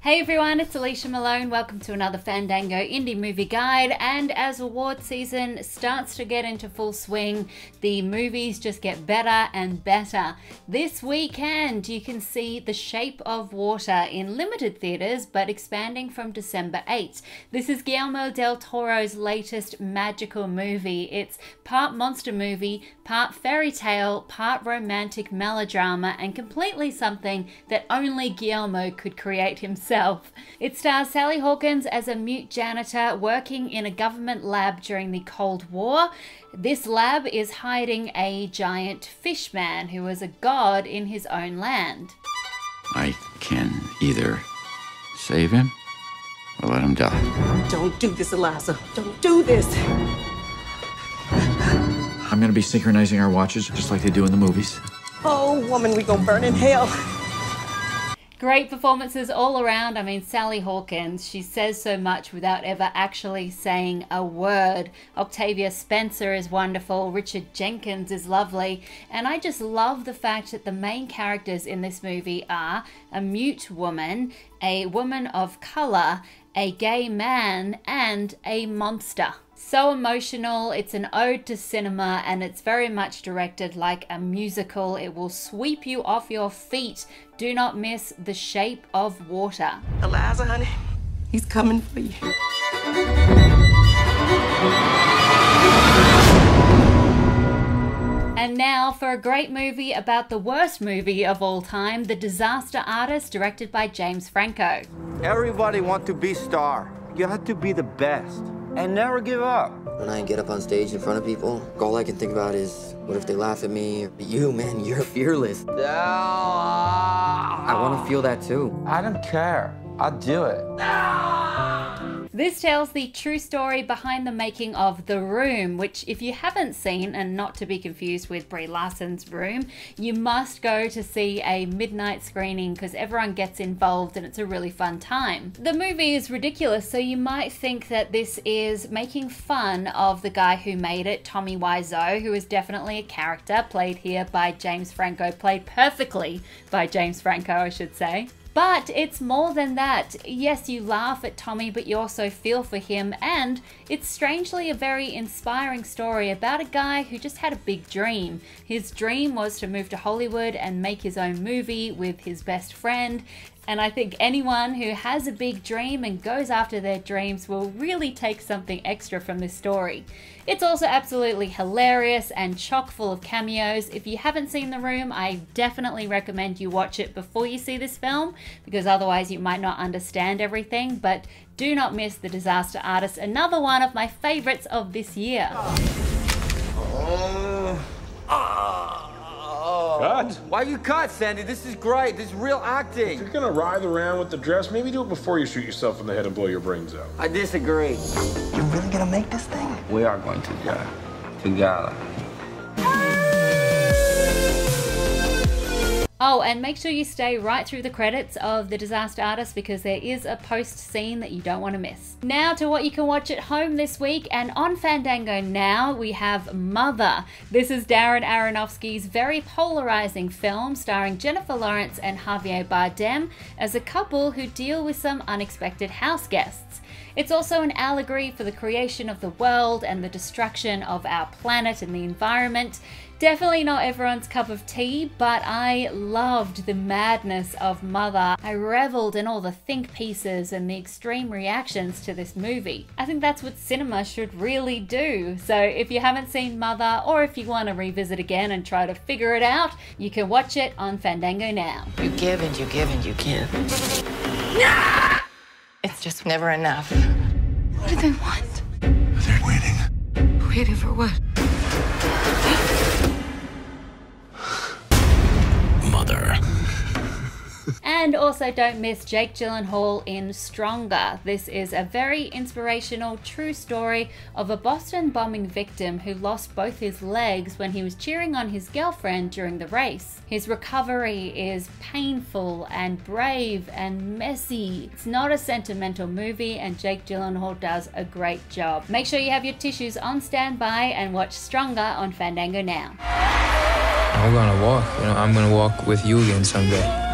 Hey everyone, it's Alicia Malone. Welcome to another Fandango Indie Movie Guide. And as award season starts to get into full swing, the movies just get better and better. This weekend you can see The Shape of Water in limited theaters, but expanding from December 8th. This is Guillermo Del Toro's latest magical movie. It's part monster movie, part fairy tale, part romantic melodrama, and completely something that only Guillermo could create himself. It stars Sally Hawkins as a mute janitor working in a government lab during the Cold War. This lab is hiding a giant fish man who is a god in his own land. I can either save him or let him die. Don't do this, Eliza. Don't do this. I'm gonna be synchronizing our watches just like they do in the movies. Oh, woman, we gonna burn in hell. Great performances all around. I mean, Sally Hawkins, she says so much without ever actually saying a word. Octavia Spencer is wonderful. Richard Jenkins is lovely. And I just love the fact that the main characters in this movie are a mute woman, a woman of color, a gay man, and a monster. So emotional, it's an ode to cinema, and it's very much directed like a musical. It will sweep you off your feet. Do not miss The Shape of Water. Eliza, honey, he's coming for you. And now for a great movie about the worst movie of all time, The Disaster Artist, directed by James Franco. Everybody wants to be star. You have to be the best and never give up. When I get up on stage in front of people, all I can think about is, what if they laugh at me? You, man, you're fearless. I want to feel that too. I don't care. I'll do it. This tells the true story behind the making of The Room, which if you haven't seen, and not to be confused with Brie Larson's Room, you must go to see a midnight screening because everyone gets involved and it's a really fun time. The movie is ridiculous, so you might think that this is making fun of the guy who made it, Tommy Wiseau, who is definitely a character, played here by James Franco, played perfectly by James Franco, I should say. But it's more than that. Yes, you laugh at Tommy, but you also feel for him, and it's strangely a very inspiring story about a guy who just had a big dream. His dream was to move to Hollywood and make his own movie with his best friend. And I think anyone who has a big dream and goes after their dreams will really take something extra from this story. It's also absolutely hilarious and chock full of cameos. If you haven't seen The Room, I definitely recommend you watch it before you see this film, because otherwise you might not understand everything. But do not miss The Disaster Artist, another one of my favorites of this year. Cut? Why you cut, Sandy? This is great. This is real acting. If you're gonna writhe around with the dress, maybe do it before you shoot yourself in the head and blow your brains out. I disagree. You really gonna make this thing? We are going to go together. Oh, and make sure you stay right through the credits of The Disaster Artist because there is a post scene that you don't want to miss. Now to what you can watch at home this week, and on Fandango Now we have Mother. This is Darren Aronofsky's very polarizing film starring Jennifer Lawrence and Javier Bardem as a couple who deal with some unexpected house guests. It's also an allegory for the creation of the world and the destruction of our planet and the environment. Definitely not everyone's cup of tea, but I loved the madness of Mother. I reveled in all the think pieces and the extreme reactions to this movie. I think that's what cinema should really do. So if you haven't seen Mother, or if you want to revisit again and try to figure it out, you can watch it on Fandango Now. You give and you give and you give. It's just never enough. What do they want? They're waiting. Waiting for what? Mother. And also don't miss Jake Gyllenhaal in Stronger. This is a very inspirational, true story of a Boston bombing victim who lost both his legs when he was cheering on his girlfriend during the race. His recovery is painful and brave and messy. It's not a sentimental movie, and Jake Gyllenhaal does a great job. Make sure you have your tissues on standby and watch Stronger on Fandango Now. We're gonna walk. I'm gonna walk with you again someday.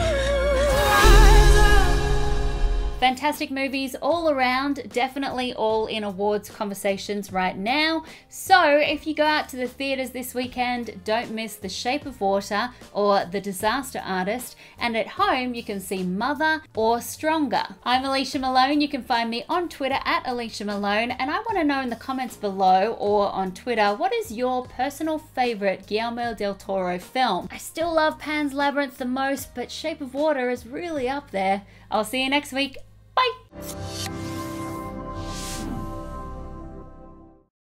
Fantastic movies all around, definitely all in awards conversations right now. So if you go out to the theaters this weekend, don't miss The Shape of Water or The Disaster Artist, and at home you can see Mother or Stronger. I'm Alicia Malone. You can find me on Twitter at Alicia Malone, and I want to know in the comments below or on Twitter, what is your personal favorite Guillermo Del Toro film? I still love Pan's Labyrinth the most, but Shape of Water is really up there. I'll see you next week. Bye!